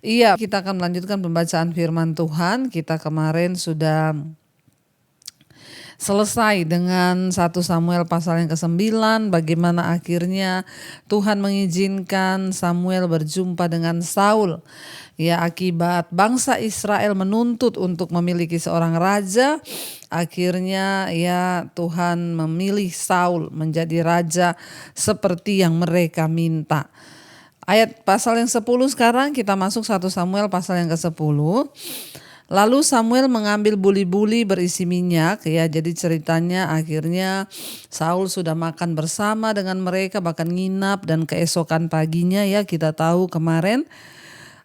Iya, kita akan melanjutkan pembacaan firman Tuhan. Kita kemarin sudah selesai dengan 1 Samuel pasal yang ke-9, bagaimana akhirnya Tuhan mengizinkan Samuel berjumpa dengan Saul. Ya, akibat bangsa Israel menuntut untuk memiliki seorang raja, akhirnya ya Tuhan memilih Saul menjadi raja seperti yang mereka minta. Ayat pasal yang 10 sekarang kita masuk 1 Samuel pasal yang ke-10. Lalu Samuel mengambil buli-buli berisi minyak, ya, jadi ceritanya akhirnya Saul sudah makan bersama dengan mereka, bahkan nginap, dan keesokan paginya ya kita tahu kemarin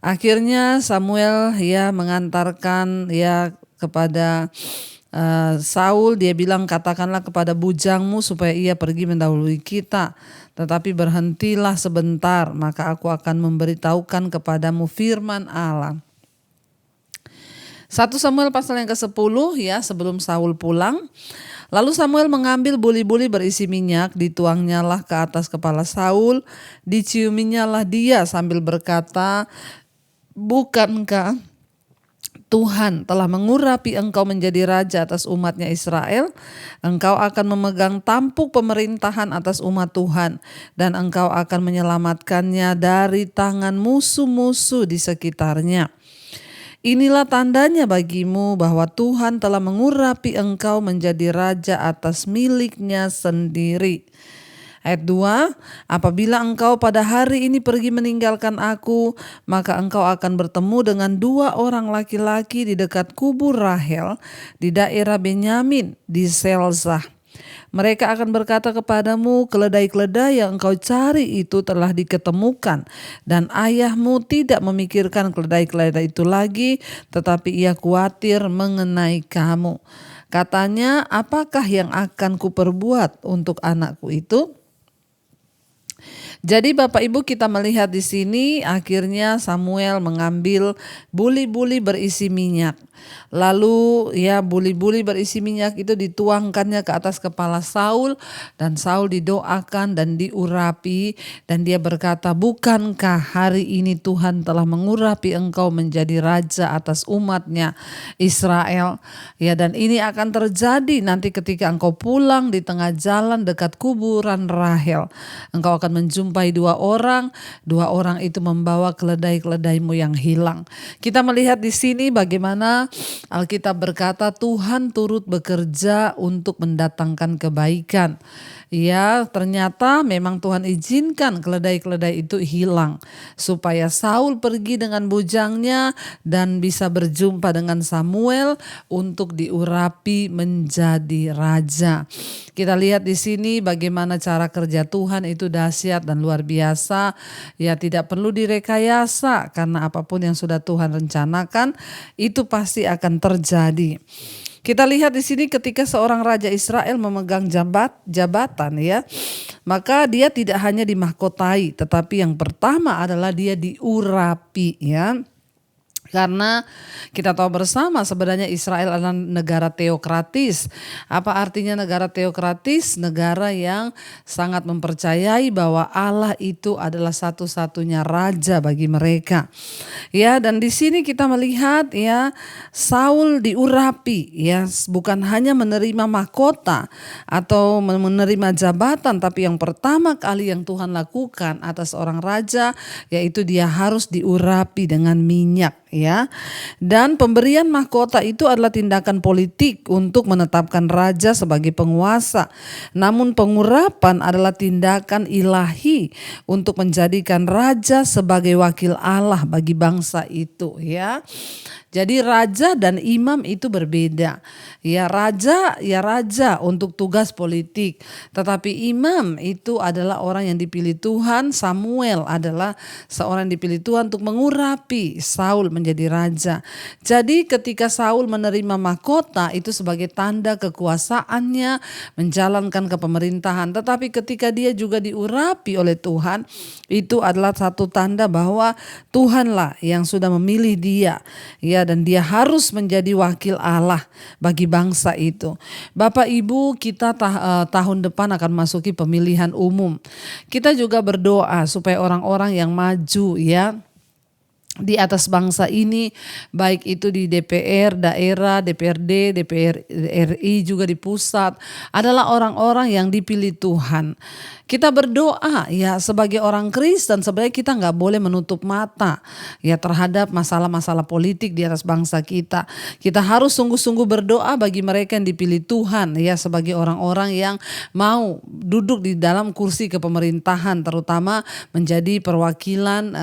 akhirnya Samuel ya mengantarkan ya kepada Saul, dia bilang, katakanlah kepada bujangmu supaya ia pergi mendahului kita, tetapi berhentilah sebentar, maka aku akan memberitahukan kepadamu firman Allah. 1 Samuel pasal yang ke-10 ya, sebelum Saul pulang. Lalu Samuel mengambil buli-buli berisi minyak, dituangnyalah ke atas kepala Saul, diciuminyalah dia sambil berkata, bukankah Tuhan telah mengurapi engkau menjadi raja atas umatnya Israel? Engkau akan memegang tampuk pemerintahan atas umat Tuhan, dan engkau akan menyelamatkannya dari tangan musuh-musuh di sekitarnya. Inilah tandanya bagimu bahwa Tuhan telah mengurapi engkau menjadi raja atas miliknya sendiri. Ayat 2, apabila engkau pada hari ini pergi meninggalkan aku, maka engkau akan bertemu dengan 2 orang laki-laki di dekat kubur Rahel di daerah Benyamin di Selzah. Mereka akan berkata kepadamu, keledai-keledai yang engkau cari itu telah diketemukan, dan ayahmu tidak memikirkan keledai-keledai itu lagi, tetapi ia khawatir mengenai kamu. Katanya, apakah yang akan kuperbuat untuk anakku itu? Jadi Bapak Ibu, kita melihat di sini akhirnya Samuel mengambil buli-buli berisi minyak. Lalu ya buli-buli berisi minyak itu dituangkannya ke atas kepala Saul, dan Saul didoakan dan diurapi, dan dia berkata, bukankah hari ini Tuhan telah mengurapi engkau menjadi raja atas umatnya Israel? Ya, dan ini akan terjadi nanti ketika engkau pulang di tengah jalan dekat kuburan Rahel. Engkau akan menjumpai 2 orang, 2 orang itu membawa keledai-keledaimu yang hilang. Kita melihat di sini bagaimana Alkitab berkata Tuhan turut bekerja untuk mendatangkan kebaikan. Ya, ternyata memang Tuhan izinkan keledai-keledai itu hilang supaya Saul pergi dengan bujangnya dan bisa berjumpa dengan Samuel untuk diurapi menjadi raja. Kita lihat di sini bagaimana cara kerja Tuhan itu dahsyat dan luar biasa. Ya, tidak perlu direkayasa, karena apapun yang sudah Tuhan rencanakan itu pasti akan terjadi. Kita lihat di sini ketika seorang raja Israel memegang jabatan ya, maka dia tidak hanya dimahkotai, tetapi yang pertama adalah dia diurapi ya. Karena kita tahu bersama sebenarnya Israel adalah negara teokratis. Apa artinya negara teokratis? Negara yang sangat mempercayai bahwa Allah itu adalah satu-satunya raja bagi mereka. Ya, dan di sini kita melihat ya Saul diurapi ya, bukan hanya menerima mahkota atau menerima jabatan, tapi yang pertama kali yang Tuhan lakukan atas orang raja yaitu dia harus diurapi dengan minyak. Ya, dan pemberian mahkota itu adalah tindakan politik untuk menetapkan raja sebagai penguasa. Namun pengurapan adalah tindakan ilahi untuk menjadikan raja sebagai wakil Allah bagi bangsa itu ya. Jadi raja dan imam itu berbeda. Ya raja untuk tugas politik. Tetapi imam itu adalah orang yang dipilih Tuhan. Samuel adalah seorang yang dipilih Tuhan untuk mengurapi Saul menjadi raja. Jadi ketika Saul menerima mahkota itu sebagai tanda kekuasaannya menjalankan kepemerintahan. Tetapi ketika dia juga diurapi oleh Tuhan, itu adalah satu tanda bahwa Tuhanlah yang sudah memilih dia. Ya, dan dia harus menjadi wakil Allah bagi bangsa itu. Bapak Ibu, kita tahun depan akan masuki pemilihan umum. Kita juga berdoa supaya orang-orang yang maju ya di atas bangsa ini, baik itu di DPR daerah, DPRD, DPR RI, juga di pusat, adalah orang-orang yang dipilih Tuhan. Kita berdoa ya, sebagai orang Kristen sebenarnya kita nggak boleh menutup mata ya terhadap masalah-masalah politik di atas bangsa kita. Kita harus sungguh-sungguh berdoa bagi mereka yang dipilih Tuhan ya, sebagai orang-orang yang mau duduk di dalam kursi kepemerintahan, terutama menjadi perwakilan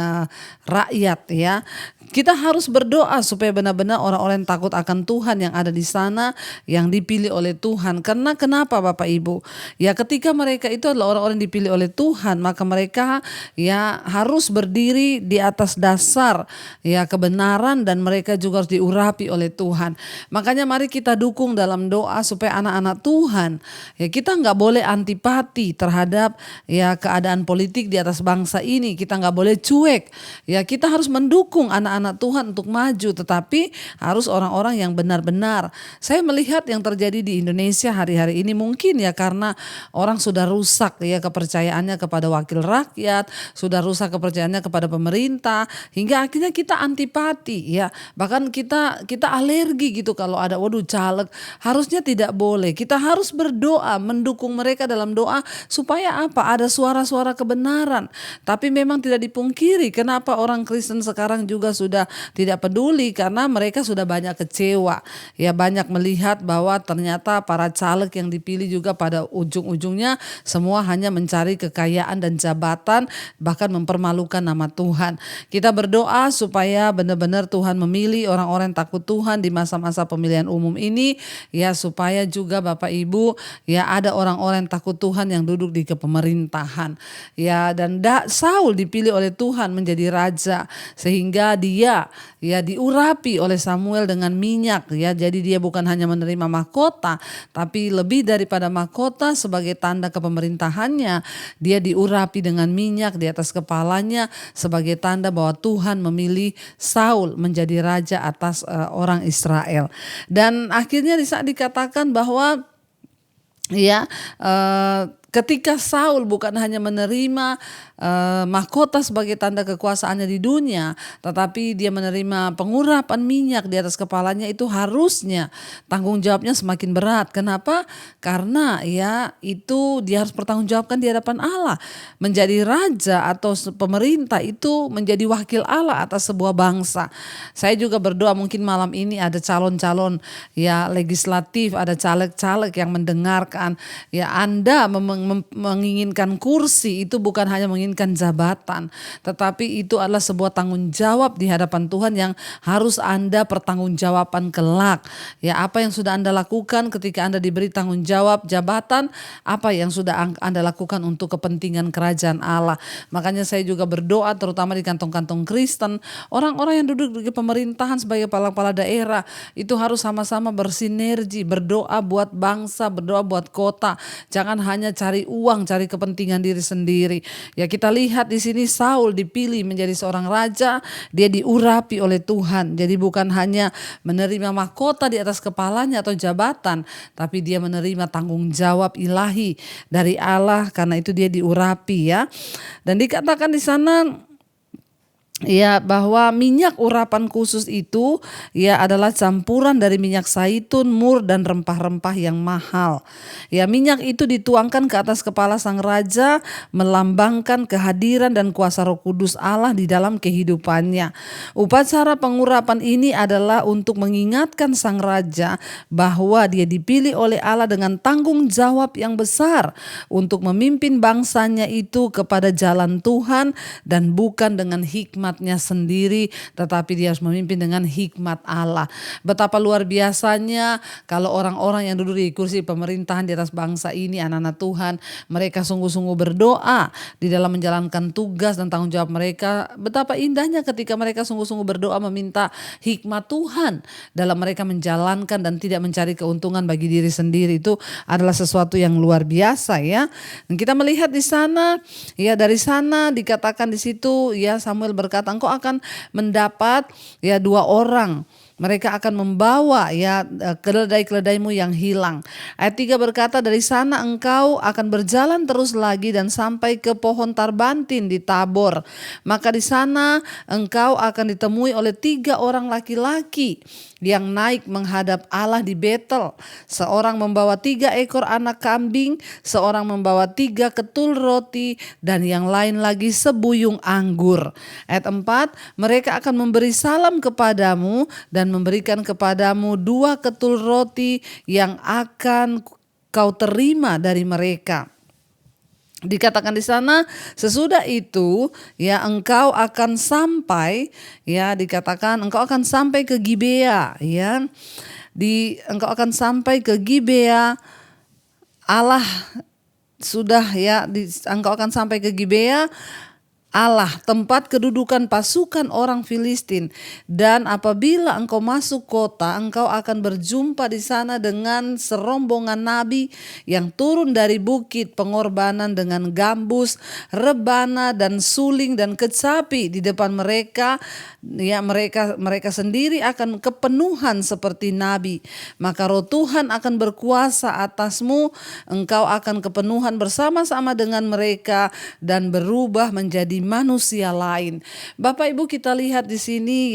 rakyat ya. Kita harus berdoa supaya benar-benar orang-orang yang takut akan Tuhan yang ada di sana, yang dipilih oleh Tuhan. Karena kenapa Bapak Ibu? Ya ketika mereka itu adalah orang-orang yang dipilih oleh Tuhan, maka mereka ya harus berdiri di atas dasar ya kebenaran, dan mereka juga harus diurapi oleh Tuhan. Makanya mari kita dukung dalam doa supaya anak-anak Tuhan, ya kita nggak boleh antipati terhadap ya keadaan politik di atas bangsa ini. Kita nggak boleh cuek. Ya kita harus mendukung anak-anak Tuhan untuk maju, tetapi harus orang-orang yang benar-benar. Saya melihat yang terjadi di Indonesia hari-hari ini mungkin ya karena orang sudah rusak ya kepercayaannya kepada wakil rakyat, sudah rusak kepercayaannya kepada pemerintah, hingga akhirnya kita antipati ya. Bahkan kita alergi gitu kalau ada caleg. Harusnya tidak boleh. Kita harus berdoa, mendukung mereka dalam doa supaya apa? Ada suara-suara kebenaran. Tapi memang tidak dipungkiri kenapa orang Kristen sekarang juga sudah tidak peduli, karena mereka sudah banyak kecewa. Ya banyak melihat bahwa ternyata para caleg yang dipilih juga pada ujung-ujungnya semua hanya mencari kekayaan dan jabatan, bahkan mempermalukan nama Tuhan. Kita berdoa supaya benar-benar Tuhan memilih orang-orang yang takut Tuhan di masa-masa pemilihan umum ini ya, supaya juga Bapak Ibu ya ada orang-orang yang takut Tuhan yang duduk di kepemerintahan. Ya dan Saul dipilih oleh Tuhan menjadi raja, sehingga dia ya diurapi oleh Samuel dengan minyak ya. Jadi dia bukan hanya menerima mahkota, tapi lebih daripada mahkota, sebagai tanda kepemerintahannya dia diurapi dengan minyak di atas kepalanya, sebagai tanda bahwa Tuhan memilih Saul menjadi raja atas orang Israel. Dan akhirnya di saat dikatakan bahwa ya ketika Saul bukan hanya menerima mahkota sebagai tanda kekuasaannya di dunia, tetapi dia menerima pengurapan minyak di atas kepalanya, itu harusnya tanggung jawabnya semakin berat. Kenapa? Karena ya itu dia harus bertanggungjawabkan di hadapan Allah. Menjadi raja atau pemerintah itu menjadi wakil Allah atas sebuah bangsa. Saya juga berdoa mungkin malam ini ada calon-calon ya legislatif, ada caleg-caleg yang mendengarkan ya, Anda menginginkan kursi itu bukan hanya menginginkan jabatan, tetapi itu adalah sebuah tanggung jawab di hadapan Tuhan yang harus Anda pertanggungjawaban kelak. Ya apa yang sudah Anda lakukan ketika Anda diberi tanggung jawab jabatan, apa yang sudah Anda lakukan untuk kepentingan kerajaan Allah. Makanya saya juga berdoa terutama di kantong-kantong Kristen, orang-orang yang duduk di pemerintahan sebagai kepala-kepala daerah itu harus sama-sama bersinergi, berdoa buat bangsa, berdoa buat kota. Jangan hanya cari uang, cari kepentingan diri sendiri. Ya kita lihat di sini Saul dipilih menjadi seorang raja, dia diurapi oleh Tuhan. Jadi bukan hanya menerima mahkota di atas kepalanya atau jabatan, tapi dia menerima tanggung jawab ilahi dari Allah, karena itu dia diurapi ya. Dan dikatakan di sana ya bahwa minyak urapan khusus itu ya adalah campuran dari minyak zaitun, mur dan rempah-rempah yang mahal. Ya minyak itu dituangkan ke atas kepala sang raja, melambangkan kehadiran dan kuasa Roh Kudus Allah di dalam kehidupannya. Upacara pengurapan ini adalah untuk mengingatkan sang raja bahwa dia dipilih oleh Allah dengan tanggung jawab yang besar untuk memimpin bangsanya itu kepada jalan Tuhan, dan bukan dengan hikmatnya sendiri, tetapi dia harus memimpin dengan hikmat Allah. Betapa luar biasanya kalau orang-orang yang duduk di kursi pemerintahan di atas bangsa ini, anak-anak Tuhan, mereka sungguh-sungguh berdoa di dalam menjalankan tugas dan tanggung jawab mereka. Betapa indahnya ketika mereka sungguh-sungguh berdoa meminta hikmat Tuhan dalam mereka menjalankan dan tidak mencari keuntungan bagi diri sendiri. Itu adalah sesuatu yang luar biasa ya. Dan kita melihat di sana ya, dari sana dikatakan di situ ya, Samuel berkata, engkau akan mendapat ya 2 orang mereka akan membawa keledai-keledaimu yang hilang. Ayat 3 berkata, dari sana engkau akan berjalan terus lagi dan sampai ke pohon tarbantin di Tabor. Maka di sana engkau akan ditemui oleh 3 orang laki-laki yang naik menghadap Allah di Betel. Seorang membawa 3 ekor anak kambing, seorang membawa 3 ketul roti, dan yang lain lagi sebuyung anggur. Ayat 4, mereka akan memberi salam kepadamu dan memberikan kepadamu 2 ketul roti yang akan kau terima dari mereka. Dikatakan di sana, sesudah itu engkau akan sampai, dikatakan engkau akan sampai ke Gibea, engkau akan sampai ke Gibea. Allah sudah engkau akan sampai ke Gibea Allah, tempat kedudukan pasukan orang Filistin. Dan apabila engkau masuk kota, engkau akan berjumpa di sana dengan serombongan nabi yang turun dari bukit pengorbanan dengan gambus, rebana dan suling dan kecapi di depan mereka. Mereka sendiri akan kepenuhan seperti nabi. Maka roh Tuhan akan berkuasa atasmu, engkau akan kepenuhan bersama-sama dengan mereka dan berubah menjadi manusia lain. Bapak Ibu, kita lihat di sini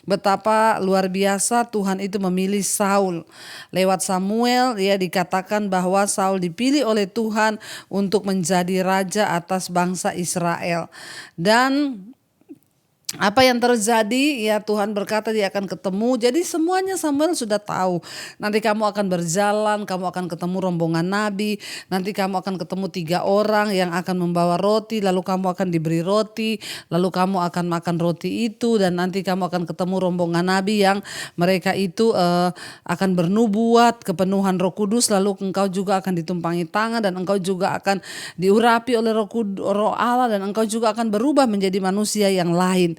betapa luar biasa Tuhan itu memilih Saul. Lewat Samuel dikatakan bahwa Saul dipilih oleh Tuhan untuk menjadi raja atas bangsa Israel. Dan apa yang terjadi, Tuhan berkata dia akan ketemu. Jadi semuanya Samuel sudah tahu. Nanti kamu akan berjalan, kamu akan ketemu rombongan nabi. Nanti kamu akan ketemu 3 orang yang akan membawa roti. Lalu kamu akan diberi roti. Lalu kamu akan makan roti itu. Dan nanti kamu akan ketemu rombongan nabi yang mereka itu akan bernubuat kepenuhan Roh Kudus. Lalu engkau juga akan ditumpangi tangan. Dan engkau juga akan diurapi oleh Roh Allah. Dan engkau juga akan berubah menjadi manusia yang lain.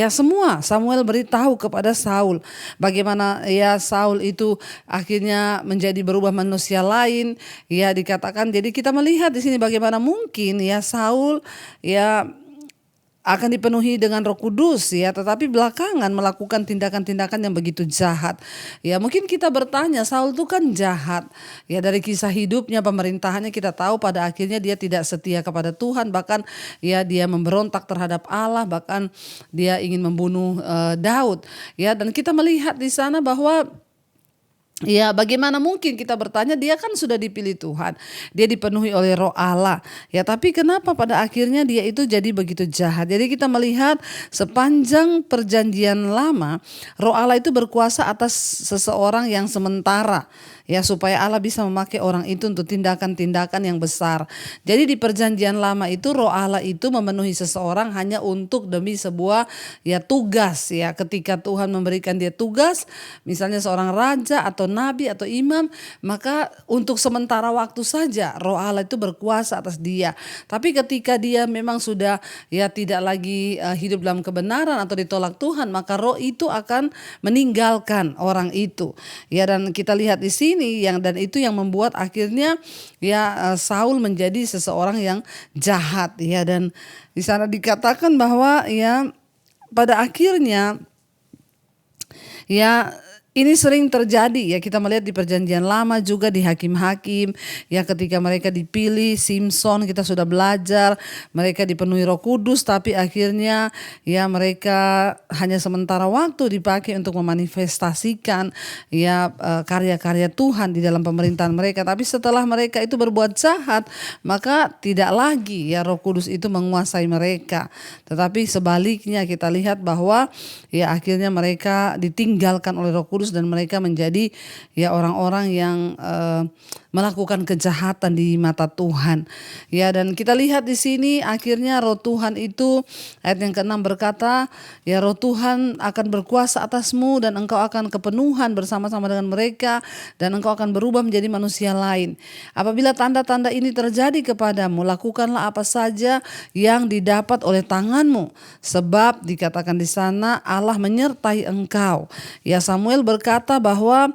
Semua Samuel beritahu kepada Saul bagaimana Saul itu akhirnya menjadi berubah manusia lain. Dikatakan, jadi kita melihat di sini bagaimana mungkin Saul akan dipenuhi dengan Roh Kudus tetapi belakangan melakukan tindakan-tindakan yang begitu jahat. Mungkin kita bertanya, Saul itu kan jahat. Dari kisah hidupnya, pemerintahannya kita tahu pada akhirnya dia tidak setia kepada Tuhan, bahkan dia memberontak terhadap Allah, bahkan dia ingin membunuh Daud. Dan kita melihat di sana bahwa bagaimana mungkin kita bertanya, dia kan sudah dipilih Tuhan, dia dipenuhi oleh Roh Allah, tapi kenapa pada akhirnya dia itu jadi begitu jahat? Jadi kita melihat sepanjang perjanjian lama, Roh Allah itu berkuasa atas seseorang yang sementara, supaya Allah bisa memakai orang itu untuk tindakan-tindakan yang besar. Jadi di perjanjian lama itu Roh Allah itu memenuhi seseorang hanya untuk demi sebuah tugas. Ketika Tuhan memberikan dia tugas, misalnya seorang raja atau nabi atau imam, maka untuk sementara waktu saja Roh Allah itu berkuasa atas dia. Tapi ketika dia memang sudah tidak lagi hidup dalam kebenaran atau ditolak Tuhan, maka roh itu akan meninggalkan orang itu. Dan kita lihat di sini dan itu yang membuat akhirnya Saul menjadi seseorang yang jahat. Dan di sana dikatakan bahwa pada akhirnya ini sering terjadi kita melihat di perjanjian lama juga di hakim-hakim ketika mereka dipilih. Simson kita sudah belajar, mereka dipenuhi Roh Kudus tapi akhirnya mereka hanya sementara waktu dipakai untuk memanifestasikan karya-karya Tuhan di dalam pemerintahan mereka. Tapi setelah mereka itu berbuat jahat, maka tidak lagi Roh Kudus itu menguasai mereka. Tetapi sebaliknya kita lihat bahwa akhirnya mereka ditinggalkan oleh Roh Kudus dan mereka menjadi orang-orang yang melakukan kejahatan di mata Tuhan. Dan kita lihat di sini akhirnya Roh Tuhan itu, ayat yang ke-6 berkata, Roh Tuhan akan berkuasa atasmu dan engkau akan kepenuhan bersama-sama dengan mereka dan engkau akan berubah menjadi manusia lain. Apabila tanda-tanda ini terjadi kepadamu, lakukanlah apa saja yang didapat oleh tanganmu, sebab dikatakan di sana Allah menyertai engkau. Samuel berkata bahwa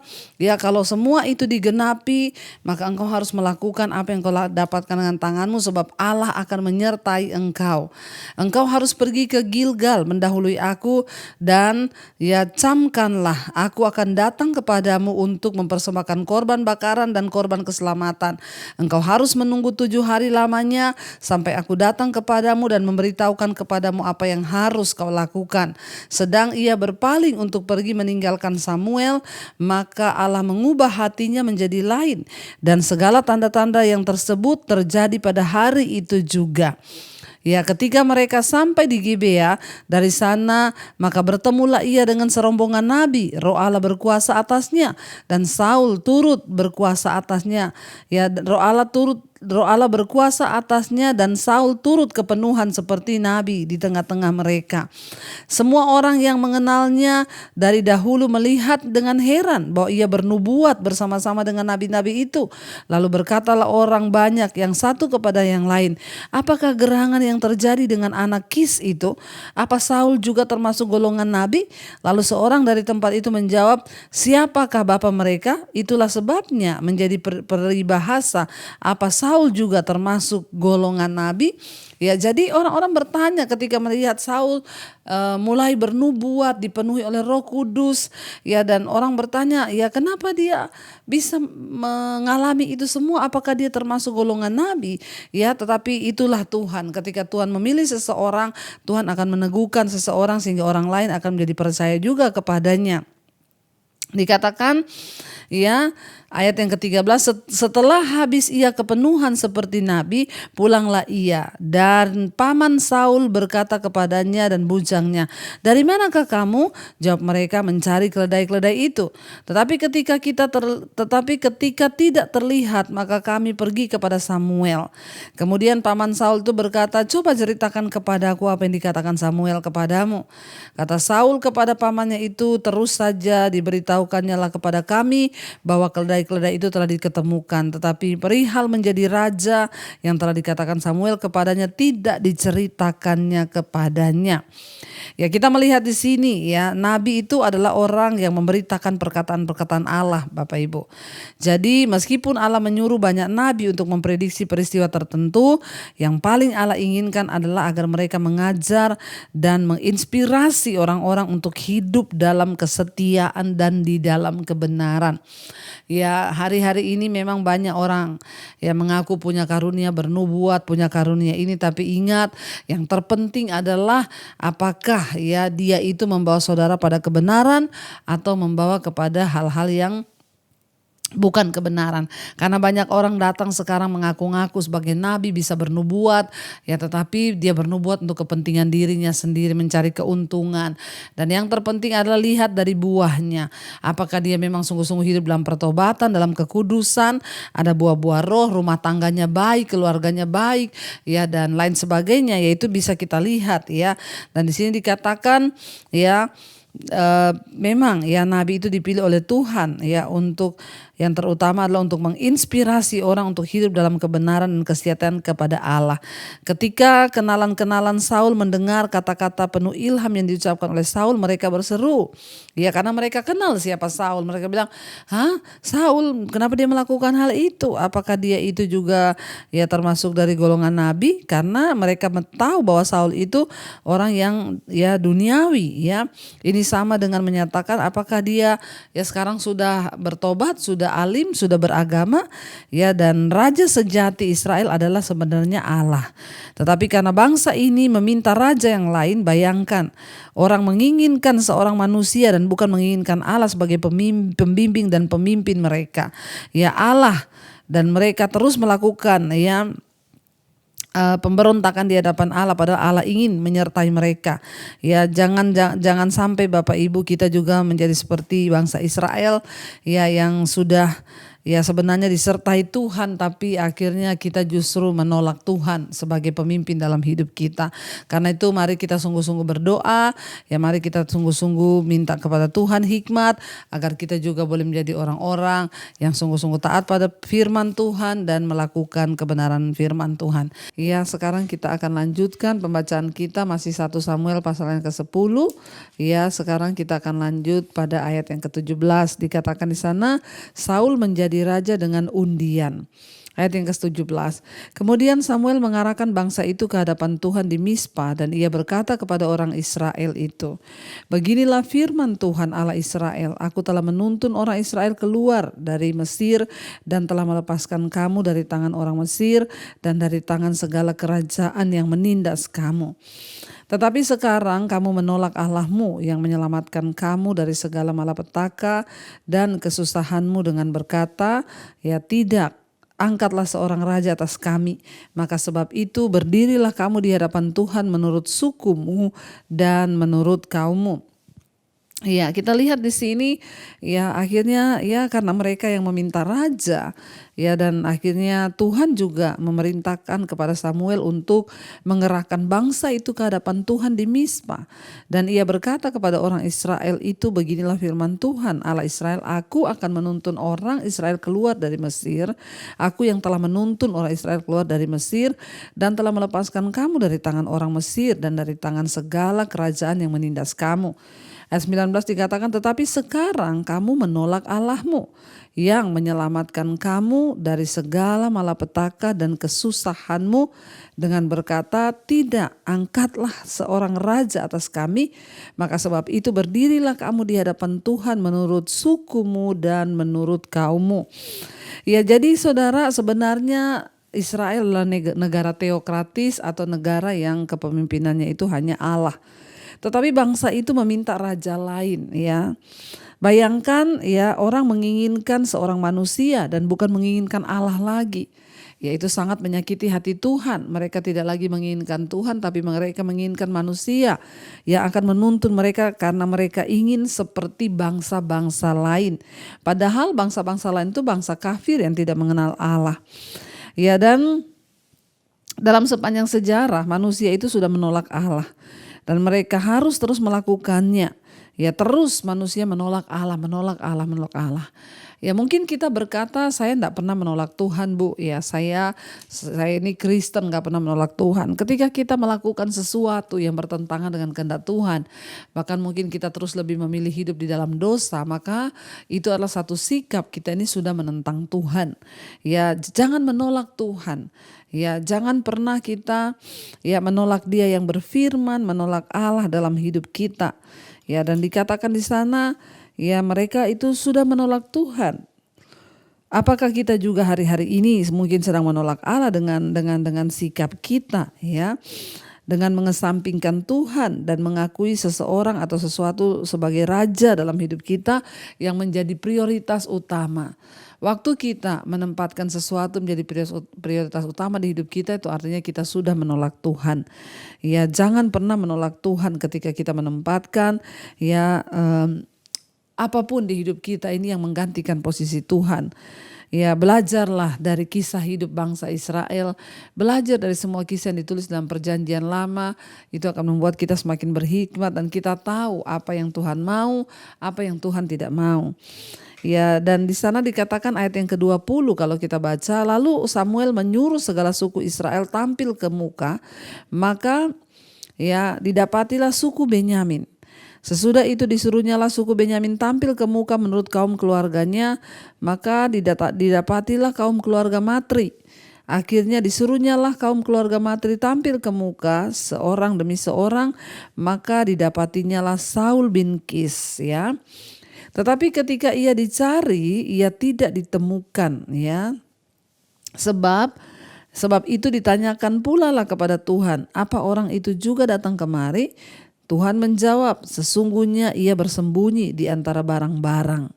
kalau semua itu digenapi, maka engkau harus melakukan apa yang kau dapatkan dengan tanganmu, sebab Allah akan menyertai engkau. Engkau harus pergi ke Gilgal mendahului aku, dan ya camkanlah, aku akan datang kepadamu untuk mempersembahkan korban bakaran dan korban keselamatan. Engkau harus menunggu 7 hari lamanya sampai aku datang kepadamu dan memberitahukan kepadamu apa yang harus kau lakukan. Sedang ia berpaling untuk pergi meninggalkan Samuel, maka Allah mengubah hatinya menjadi lain. Dan segala tanda-tanda yang tersebut terjadi pada hari itu juga. Ya, ketika mereka sampai di Gibea, dari sana maka bertemulah ia dengan serombongan nabi. Roh Allah berkuasa atasnya dan Saul turut berkuasa atasnya. Ya, Roh Allah berkuasa atasnya dan Saul turut kepenuhan seperti nabi di tengah-tengah mereka. Semua orang yang mengenalnya dari dahulu melihat dengan heran bahwa ia bernubuat bersama-sama dengan nabi-nabi itu. Lalu berkatalah orang banyak yang satu kepada yang lain, apakah gerangan yang terjadi dengan anak Kis itu? Apa Saul juga termasuk golongan nabi? Lalu seorang dari tempat itu menjawab, siapakah bapa mereka? Itulah sebabnya menjadi peribahasa, apa Saul juga termasuk golongan nabi? Ya, jadi orang-orang bertanya ketika melihat Saul mulai bernubuat, dipenuhi oleh Roh Kudus, ya, dan orang bertanya, ya kenapa dia bisa mengalami itu semua? Apakah dia termasuk golongan nabi? Ya, tetapi itulah Tuhan. Ketika Tuhan memilih seseorang, Tuhan akan meneguhkan seseorang sehingga orang lain akan menjadi percaya juga kepadanya. Dikatakan, ya, ayat yang ke-13, setelah habis ia kepenuhan seperti nabi, pulanglah ia, dan paman Saul berkata kepadanya dan bujangnya, dari manakah kamu? Jawab mereka, mencari keledai-keledai itu. Tetapi ketika tidak terlihat, maka kami pergi kepada Samuel. Kemudian paman Saul itu berkata, coba ceritakan kepadaku apa yang dikatakan Samuel kepadamu. Kata Saul kepada pamannya itu, terus saja diberitahukannya lah kepada kami bahwa keledai itu telah diketemukan, tetapi perihal menjadi raja yang telah dikatakan Samuel kepadanya tidak diceritakannya kepadanya. Ya, kita melihat di sini, ya, nabi itu adalah orang yang memberitakan perkataan-perkataan Allah, Bapak Ibu. Jadi meskipun Allah menyuruh banyak nabi untuk memprediksi peristiwa tertentu, yang paling Allah inginkan adalah agar mereka mengajar dan menginspirasi orang-orang untuk hidup dalam kesetiaan dan di dalam kebenaran. Ya, hari-hari ini memang banyak orang yang mengaku punya karunia bernubuat, punya karunia ini, tapi ingat, yang terpenting adalah apakah, ya, dia itu membawa saudara pada kebenaran atau membawa kepada hal-hal yang bukan kebenaran. Karena banyak orang datang sekarang mengaku-ngaku sebagai nabi, bisa bernubuat, ya, tetapi dia bernubuat untuk kepentingan dirinya sendiri, mencari keuntungan. Dan yang terpenting adalah lihat dari buahnya. Apakah dia memang sungguh-sungguh hidup dalam pertobatan, dalam kekudusan, ada buah-buah roh, rumah tangganya baik, keluarganya baik, ya, dan lain sebagainya, yaitu bisa kita lihat, ya. Dan di sini dikatakan, ya, memang, ya, nabi itu dipilih oleh Tuhan, ya, untuk yang terutama adalah untuk menginspirasi orang untuk hidup dalam kebenaran dan kesetiaan kepada Allah. Ketika kenalan-kenalan Saul mendengar kata-kata penuh ilham yang diucapkan oleh Saul, mereka berseru, ya, karena mereka kenal siapa Saul. Mereka bilang, Saul, kenapa dia melakukan hal itu? Apakah dia itu juga, ya, termasuk dari golongan nabi? Karena mereka tahu bahwa Saul itu orang yang, ya, duniawi, ya. Ini sama dengan menyatakan apakah dia, ya, sekarang sudah bertobat, sudah alim, sudah beragama, ya, dan raja sejati Israel adalah sebenarnya Allah. Tetapi karena bangsa ini meminta raja yang lain, bayangkan, orang menginginkan seorang manusia dan bukan menginginkan Allah sebagai pembimbing dan pemimpin mereka. Ya, Allah, dan mereka terus melakukan, ya, pemberontakan di hadapan Allah, padahal Allah ingin menyertai mereka. Ya, jangan sampai Bapak Ibu kita juga menjadi seperti bangsa Israel, ya, yang sudah, ya, sebenarnya disertai Tuhan, tapi akhirnya kita justru menolak Tuhan sebagai pemimpin dalam hidup kita. Karena itu mari kita sungguh-sungguh berdoa, ya, mari kita sungguh-sungguh minta kepada Tuhan hikmat agar kita juga boleh menjadi orang-orang yang sungguh-sungguh taat pada firman Tuhan dan melakukan kebenaran firman Tuhan. Ya, sekarang kita akan lanjutkan pembacaan kita, masih 1 Samuel pasal yang ke-10. Ya, sekarang kita akan lanjut pada ayat yang ke-17. Dikatakan di sana, Saul menjadi menjadi raja dengan undian. Ayat yang ke-17. Kemudian Samuel mengarahkan bangsa itu ke hadapan Tuhan di Mispa, dan ia berkata kepada orang Israel itu, beginilah firman Tuhan Allah Israel, aku telah menuntun orang Israel keluar dari Mesir dan telah melepaskan kamu dari tangan orang Mesir dan dari tangan segala kerajaan yang menindas kamu. Tetapi sekarang kamu menolak Allahmu yang menyelamatkan kamu dari segala malapetaka dan kesusahanmu dengan berkata, ya tidak, angkatlah seorang raja atas kami. Maka sebab itu berdirilah kamu di hadapan Tuhan menurut sukumu dan menurut kaummu. Ya, kita lihat di sini ya akhirnya ya karena mereka yang meminta raja ya, dan akhirnya Tuhan juga memerintahkan kepada Samuel untuk mengerahkan bangsa itu ke hadapan Tuhan di Mispa, dan ia berkata kepada orang Israel itu, beginilah firman Tuhan Allah Israel, aku akan menuntun orang Israel keluar dari Mesir, aku yang telah menuntun orang Israel keluar dari Mesir dan telah melepaskan kamu dari tangan orang Mesir dan dari tangan segala kerajaan yang menindas kamu. Ayat 19 dikatakan, tetapi sekarang kamu menolak Allahmu yang menyelamatkan kamu dari segala malapetaka dan kesusahanmu dengan berkata, tidak, angkatlah seorang raja atas kami. Maka sebab itu berdirilah kamu di hadapan Tuhan menurut sukumu dan menurut kaummu. Ya, jadi saudara, sebenarnya Israel adalah negara teokratis atau negara yang kepemimpinannya itu hanya Allah. Tetapi bangsa itu meminta raja lain ya. Bayangkan ya, orang menginginkan seorang manusia dan bukan menginginkan Allah lagi. Ya, itu sangat menyakiti hati Tuhan. Mereka tidak lagi menginginkan Tuhan, tapi mereka menginginkan manusia yang akan menuntun mereka karena mereka ingin seperti bangsa-bangsa lain. Padahal bangsa-bangsa lain itu bangsa kafir yang tidak mengenal Allah. Ya, dan dalam sepanjang sejarah manusia itu sudah menolak Allah. Dan mereka harus terus melakukannya. Ya, terus manusia menolak Allah, menolak Allah, menolak Allah. Ya, mungkin kita berkata, saya tidak pernah menolak Tuhan, Bu. Ya, saya ini Kristen, gak pernah menolak Tuhan. Ketika kita melakukan sesuatu yang bertentangan dengan kehendak Tuhan, bahkan mungkin kita terus lebih memilih hidup di dalam dosa, maka itu adalah satu sikap kita ini sudah menentang Tuhan. Ya, jangan menolak Tuhan. Ya, jangan pernah kita ya menolak Dia yang berfirman, menolak Allah dalam hidup kita. Ya, dan dikatakan di sana ya mereka itu sudah menolak Tuhan. Apakah kita juga hari-hari ini mungkin sedang menolak Allah dengan sikap kita ya? Dengan mengesampingkan Tuhan dan mengakui seseorang atau sesuatu sebagai raja dalam hidup kita yang menjadi prioritas utama. Waktu kita menempatkan sesuatu menjadi prioritas utama di hidup kita, itu artinya kita sudah menolak Tuhan. Ya, jangan pernah menolak Tuhan ketika kita menempatkan ya apapun di hidup kita ini yang menggantikan posisi Tuhan. Ya, belajarlah dari kisah hidup bangsa Israel, belajar dari semua kisah yang ditulis dalam Perjanjian Lama, itu akan membuat kita semakin berhikmat dan kita tahu apa yang Tuhan mau, apa yang Tuhan tidak mau. Ya, dan di sana dikatakan ayat yang ke-20 kalau kita baca, lalu Samuel menyuruh segala suku Israel tampil ke muka, maka ya didapatilah suku Benyamin. Sesudah itu disuruhnyalah suku Benyamin tampil ke muka menurut kaum keluarganya, maka didapatilah kaum keluarga Matri. Akhirnya disuruhnyalah kaum keluarga Matri tampil ke muka seorang demi seorang, maka didapatinyalah Saul bin Kis ya. Tetapi ketika ia dicari, ia tidak ditemukan ya. Sebab itu ditanyakan pula lah kepada Tuhan, apa orang itu juga datang kemari? Tuhan menjawab, sesungguhnya ia bersembunyi di antara barang-barang.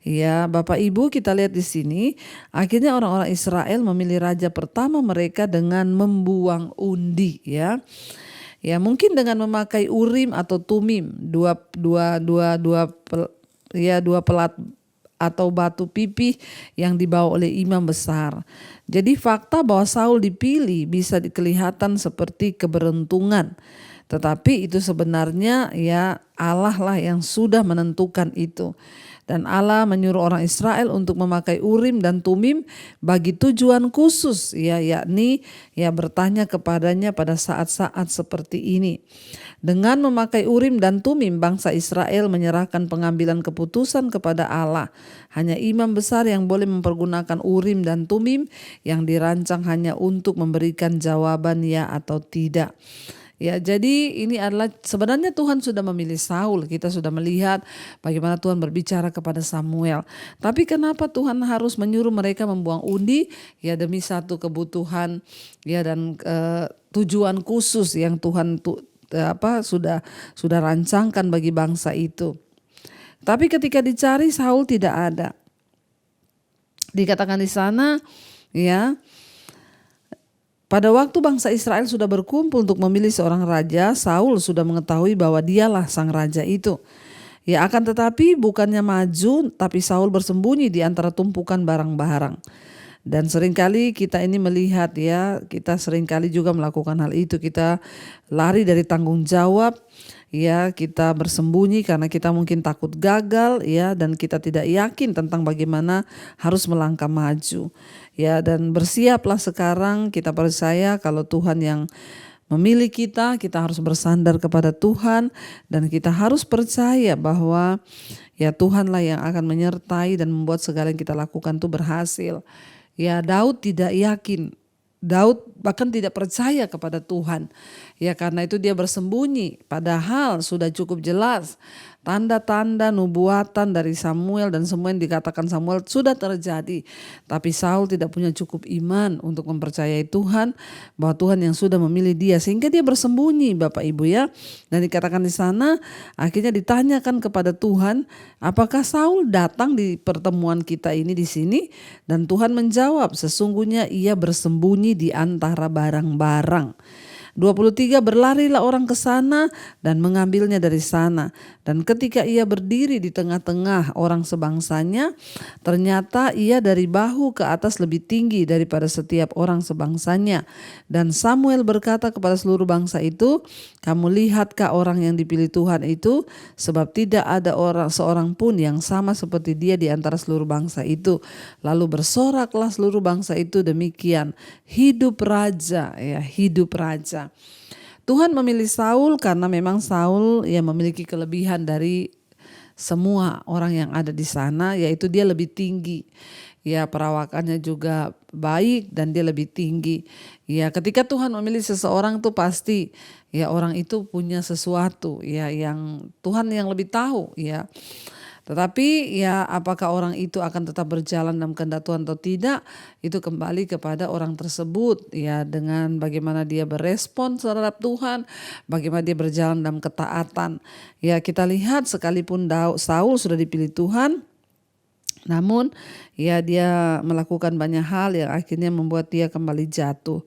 Ya, Bapak Ibu, kita lihat di sini, akhirnya orang-orang Israel memilih raja pertama mereka dengan membuang undi ya. Ya, mungkin dengan memakai urim atau tumim, dua pelat atau batu pipih yang dibawa oleh imam besar. Jadi fakta bahwa Saul dipilih bisa kelihatan seperti keberuntungan. Tetapi itu sebenarnya ya Allah lah yang sudah menentukan itu. Dan Allah menyuruh orang Israel untuk memakai Urim dan Tumim bagi tujuan khusus, ya, yakni ya bertanya kepadanya pada saat-saat seperti ini. Dengan memakai Urim dan Tumim, bangsa Israel menyerahkan pengambilan keputusan kepada Allah. Hanya imam besar yang boleh mempergunakan Urim dan Tumim yang dirancang hanya untuk memberikan jawaban ya atau tidak. Ya, jadi ini adalah sebenarnya Tuhan sudah memilih Saul. Kita sudah melihat bagaimana Tuhan berbicara kepada Samuel. Tapi kenapa Tuhan harus menyuruh mereka membuang undi? Ya, demi satu kebutuhan ya dan tujuan khusus yang Tuhan sudah rancangkan bagi bangsa itu. Tapi ketika dicari Saul tidak ada. Dikatakan di sana ya, pada waktu bangsa Israel sudah berkumpul untuk memilih seorang raja, Saul sudah mengetahui bahwa dialah sang raja itu. Ya, akan tetapi bukannya maju, tapi Saul bersembunyi di antara tumpukan barang-barang. Dan seringkali kita ini melihat ya, kita seringkali juga melakukan hal itu. Kita lari dari tanggung jawab, ya, kita bersembunyi karena kita mungkin takut gagal, ya, dan kita tidak yakin tentang bagaimana harus melangkah maju. Ya, dan bersiaplah sekarang, kita percaya kalau Tuhan yang memilih kita harus bersandar kepada Tuhan dan kita harus percaya bahwa ya Tuhanlah yang akan menyertai dan membuat segala yang kita lakukan itu berhasil. Ya, Daud tidak yakin. Daud bahkan tidak percaya kepada Tuhan. Ya, karena itu dia bersembunyi. Padahal sudah cukup jelas tanda-tanda nubuatan dari Samuel dan semua yang dikatakan Samuel sudah terjadi. Tapi Saul tidak punya cukup iman untuk mempercayai Tuhan, bahwa Tuhan yang sudah memilih dia, sehingga dia bersembunyi, Bapak Ibu ya. Dan dikatakan di sana akhirnya ditanyakan kepada Tuhan, apakah Saul datang di pertemuan kita ini di sini? Dan Tuhan menjawab, sesungguhnya ia bersembunyi di antara barang-barang. 23, berlarilah orang ke sana dan mengambilnya dari sana. Dan ketika ia berdiri di tengah-tengah orang sebangsanya, ternyata ia dari bahu ke atas lebih tinggi daripada setiap orang sebangsanya. Dan Samuel berkata kepada seluruh bangsa itu, kamu lihatkah orang yang dipilih Tuhan itu? Sebab tidak ada seorang pun yang sama seperti dia di antara seluruh bangsa itu. Lalu bersoraklah seluruh bangsa itu demikian, hidup raja, ya, hidup raja. Tuhan memilih Saul karena memang Saul ya memiliki kelebihan dari semua orang yang ada di sana, yaitu dia lebih tinggi. Ya, perawakannya juga baik dan dia lebih tinggi. Ya, ketika Tuhan memilih seseorang tuh pasti ya orang itu punya sesuatu ya yang Tuhan yang lebih tahu ya. Tetapi ya apakah orang itu akan tetap berjalan dalam kehendak Tuhan atau tidak, itu kembali kepada orang tersebut ya, dengan bagaimana dia berespon terhadap Tuhan, bagaimana dia berjalan dalam ketaatan. Ya, kita lihat sekalipun Saul sudah dipilih Tuhan, namun ya dia melakukan banyak hal yang akhirnya membuat dia kembali jatuh.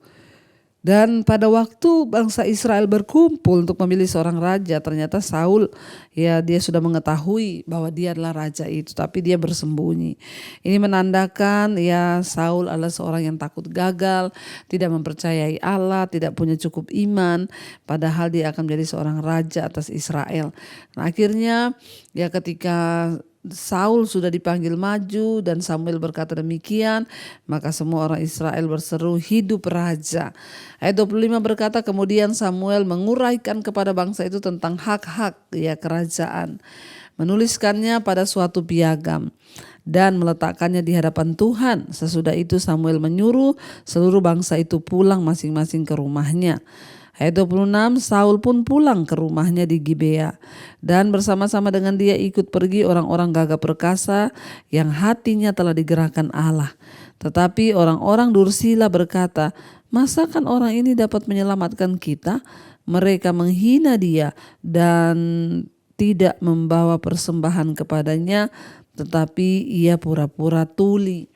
Dan pada waktu bangsa Israel berkumpul untuk memilih seorang raja, ternyata Saul ya dia sudah mengetahui bahwa dia adalah raja itu, tapi dia bersembunyi. Ini menandakan ya Saul adalah seorang yang takut gagal, tidak mempercayai Allah, tidak punya cukup iman, padahal dia akan menjadi seorang raja atas Israel. Nah, akhirnya ya ketika Saul sudah dipanggil maju dan Samuel berkata demikian, maka semua orang Israel berseru, hidup raja. Ayat 25 berkata, kemudian Samuel menguraikan kepada bangsa itu tentang hak-hak ya kerajaan, menuliskannya pada suatu piagam dan meletakkannya di hadapan Tuhan. Sesudah itu Samuel menyuruh seluruh bangsa itu pulang masing-masing ke rumahnya. Ayat 26, Saul pun pulang ke rumahnya di Gibea, dan bersama-sama dengan dia ikut pergi orang-orang gagah perkasa yang hatinya telah digerakkan Allah. Tetapi orang-orang dursila berkata, masakan orang ini dapat menyelamatkan kita? Mereka menghina dia dan tidak membawa persembahan kepadanya, tetapi ia pura-pura tuli.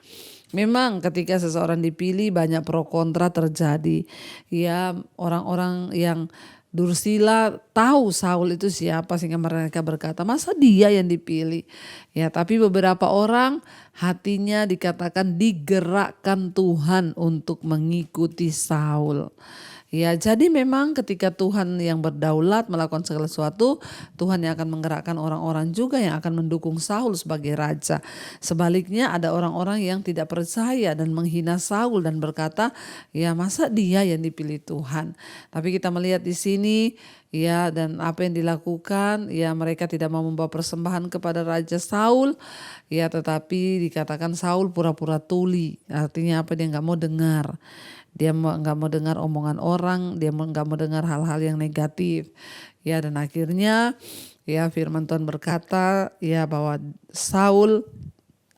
Memang ketika seseorang dipilih banyak pro kontra terjadi. Ya, orang-orang yang dursila tahu Saul itu siapa sehingga mereka berkata, masa dia yang dipilih? Ya, tapi beberapa orang hatinya dikatakan digerakkan Tuhan untuk mengikuti Saul. Ya, jadi memang ketika Tuhan yang berdaulat melakukan segala sesuatu, Tuhan yang akan menggerakkan orang-orang juga yang akan mendukung Saul sebagai raja. Sebaliknya ada orang-orang yang tidak percaya dan menghina Saul dan berkata, ya masa dia yang dipilih Tuhan. Tapi kita melihat di sini, ya, dan apa yang dilakukan, ya mereka tidak mau membawa persembahan kepada Raja Saul, ya tetapi dikatakan Saul pura-pura tuli, artinya apa, dia nggak mau dengar. Dia nggak mau dengar omongan orang, dia nggak mau dengar hal-hal yang negatif. Ya, dan akhirnya ya firman Tuhan berkata ya bahwa Saul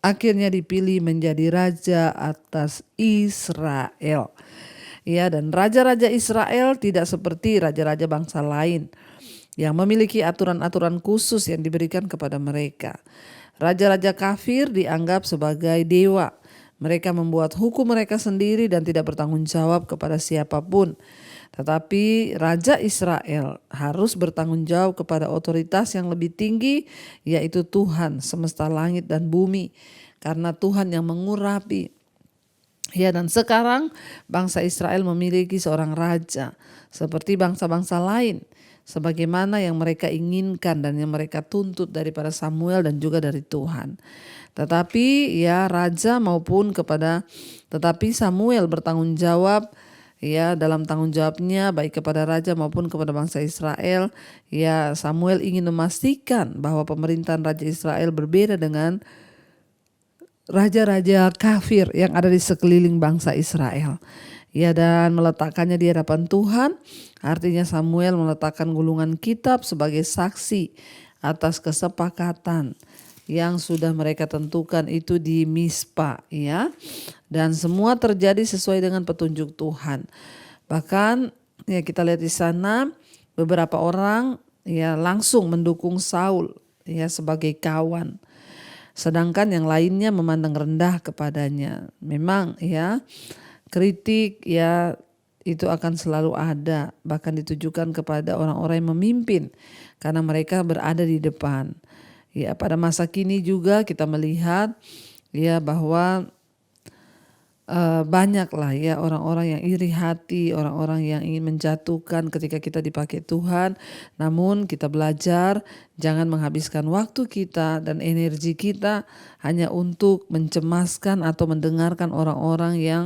akhirnya dipilih menjadi raja atas Israel. Ya, dan raja-raja Israel tidak seperti raja-raja bangsa lain yang memiliki aturan-aturan khusus yang diberikan kepada mereka. Raja-raja kafir dianggap sebagai dewa. Mereka membuat hukum mereka sendiri dan tidak bertanggung jawab kepada siapapun. Tetapi Raja Israel harus bertanggung jawab kepada otoritas yang lebih tinggi, yaitu Tuhan semesta langit dan bumi. Karena Tuhan yang mengurapi. Ya, dan sekarang bangsa Israel memiliki seorang raja seperti bangsa-bangsa lain, sebagaimana yang mereka inginkan dan yang mereka tuntut daripada Samuel dan juga dari Tuhan. Tetapi Samuel bertanggung jawab ya dalam tanggung jawabnya baik kepada raja maupun kepada bangsa Israel. Ya, Samuel ingin memastikan bahwa pemerintahan Raja Israel berbeda dengan raja-raja kafir yang ada di sekeliling bangsa Israel. Ya, dan meletakkannya di hadapan Tuhan, artinya Samuel meletakkan gulungan kitab sebagai saksi atas kesepakatan yang sudah mereka tentukan itu di Mispa, ya. Dan semua terjadi sesuai dengan petunjuk Tuhan. Bahkan ya kita lihat di sana beberapa orang ya langsung mendukung Saul ya sebagai kawan. Sedangkan yang lainnya memandang rendah kepadanya. Memang ya kritik ya itu akan selalu ada, bahkan ditujukan kepada orang-orang yang memimpin karena mereka berada di depan. Ya, pada masa kini juga kita melihat ya bahwa banyaklah ya orang-orang yang iri hati, orang-orang yang ingin menjatuhkan ketika kita dipakai Tuhan. Namun kita belajar jangan menghabiskan waktu kita dan energi kita hanya untuk mencemaskan atau mendengarkan orang-orang yang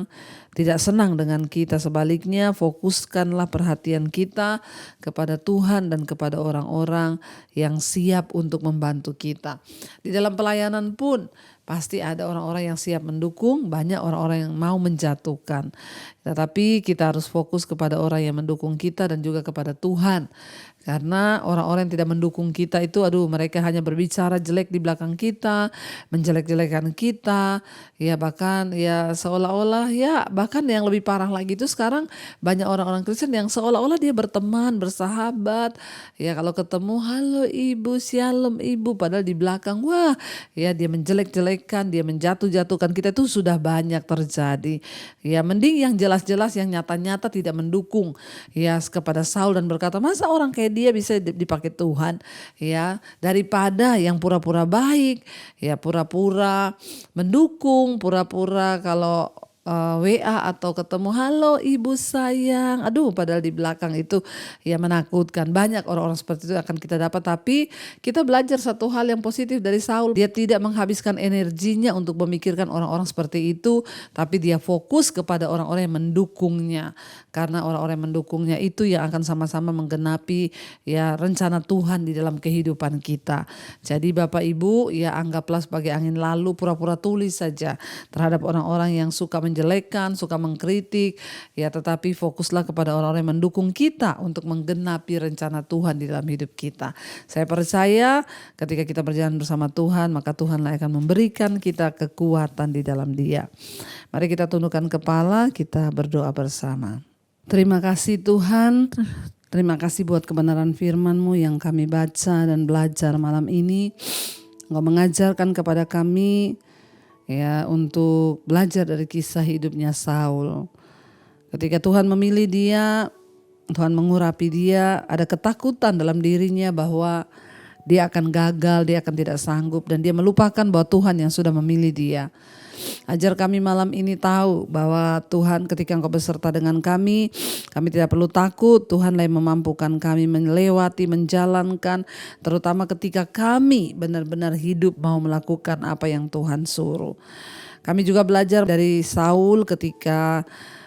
tidak senang dengan kita. Sebaliknya fokuskanlah perhatian kita kepada Tuhan dan kepada orang-orang yang siap untuk membantu kita. Di dalam pelayanan pun pasti ada orang-orang yang siap mendukung, banyak orang-orang yang mau menjatuhkan. Tetapi kita harus fokus kepada orang yang mendukung kita dan juga kepada Tuhan. Karena orang-orang yang tidak mendukung kita itu mereka hanya berbicara jelek di belakang kita, menjelek-jelekan kita, ya bahkan ya seolah-olah ya bahkan yang lebih parah lagi itu sekarang banyak orang-orang Kristen yang seolah-olah dia berteman, bersahabat, ya kalau ketemu halo ibu, shalom ibu, padahal di belakang wah ya dia menjelek-jelekan, dia menjatuh-jatuhkan kita. Itu sudah banyak terjadi. Ya mending yang jelas-jelas yang nyata-nyata tidak mendukung ya kepada Saul dan berkata masa orang kayak dia bisa dipakai Tuhan ya, daripada yang pura-pura baik ya, pura-pura mendukung, pura-pura kalau WA atau ketemu halo ibu sayang, padahal di belakang itu ya menakutkan. Banyak orang-orang seperti itu akan kita dapat. Tapi kita belajar satu hal yang positif dari Saul, dia tidak menghabiskan energinya untuk memikirkan orang-orang seperti itu, tapi dia fokus kepada orang-orang yang mendukungnya. Karena orang-orang yang mendukungnya itu yang akan sama-sama menggenapi ya rencana Tuhan di dalam kehidupan kita. Jadi Bapak Ibu ya anggaplah sebagai angin lalu, pura-pura tulis saja terhadap orang-orang yang suka menjelekan, suka mengkritik ya, tetapi fokuslah kepada orang-orang yang mendukung kita untuk menggenapi rencana Tuhan di dalam hidup kita. Saya percaya ketika kita berjalan bersama Tuhan, maka Tuhanlah akan memberikan kita kekuatan di dalam Dia. Mari kita tundukkan kepala, kita berdoa bersama. Terima kasih Tuhan, terima kasih buat kebenaran firman-Mu yang kami baca dan belajar malam ini. Engkau mengajarkan kepada kami ya untuk belajar dari kisah hidupnya Saul. Ketika Tuhan memilih dia, Tuhan mengurapi dia, ada ketakutan dalam dirinya bahwa dia akan gagal, dia akan tidak sanggup, dan dia melupakan bahwa Tuhan yang sudah memilih dia. Ajar kami malam ini tahu bahwa Tuhan ketika Engkau beserta dengan kami tidak perlu takut. Tuhanlah yang memampukan kami melewati, menjalankan, terutama ketika kami benar-benar hidup mau melakukan apa yang Tuhan suruh. Kami juga belajar dari Saul ketika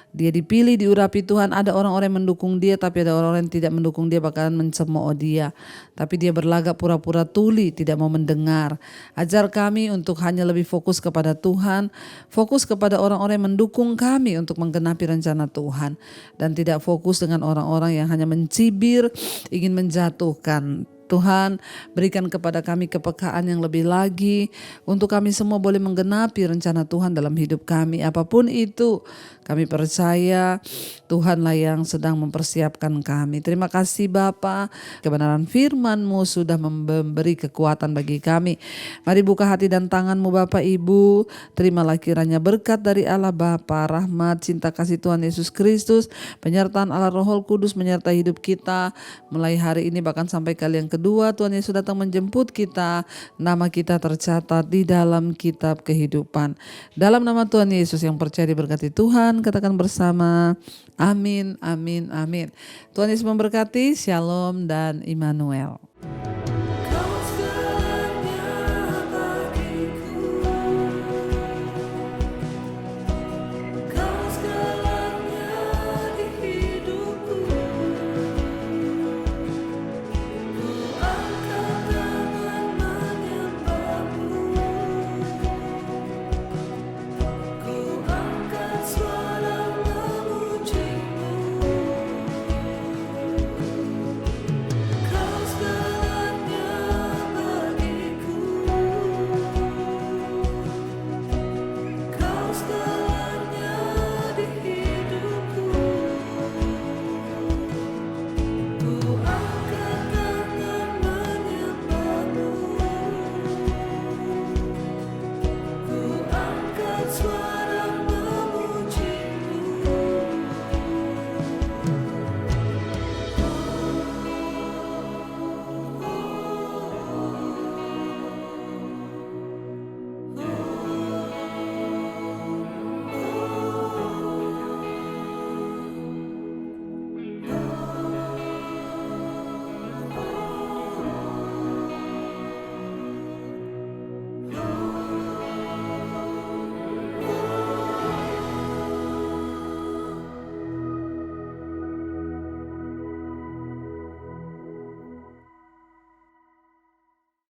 dia dipilih, diurapi Tuhan. Ada orang-orang yang mendukung dia, tapi ada orang-orang yang tidak mendukung dia, bakalan mencemooh dia. Tapi dia berlagak pura-pura tuli, tidak mau mendengar. Ajar kami untuk hanya lebih fokus kepada Tuhan, fokus kepada orang-orang yang mendukung kami untuk menggenapi rencana Tuhan. Dan tidak fokus dengan orang-orang yang hanya mencibir, ingin menjatuhkan. Tuhan, berikan kepada kami kepekaan yang lebih lagi untuk kami semua boleh menggenapi rencana Tuhan dalam hidup kami. Apapun itu, kami percaya Tuhanlah yang sedang mempersiapkan kami. Terima kasih Bapa, kebenaran firman-Mu sudah memberi kekuatan bagi kami. Mari buka hati dan tangan-Mu Bapak Ibu. Terimalah kiranya berkat dari Allah Bapa, rahmat, cinta kasih Tuhan Yesus Kristus, penyertaan Allah Roh Kudus menyertai hidup kita mulai hari ini bahkan sampai kali yang kedua Tuhan Yesus datang menjemput kita. Nama kita tercatat di dalam kitab kehidupan. Dalam nama Tuhan Yesus yang percaya diberkati Tuhan, katakan bersama, amin, amin, amin. Tuhan Yesus memberkati, shalom dan Immanuel.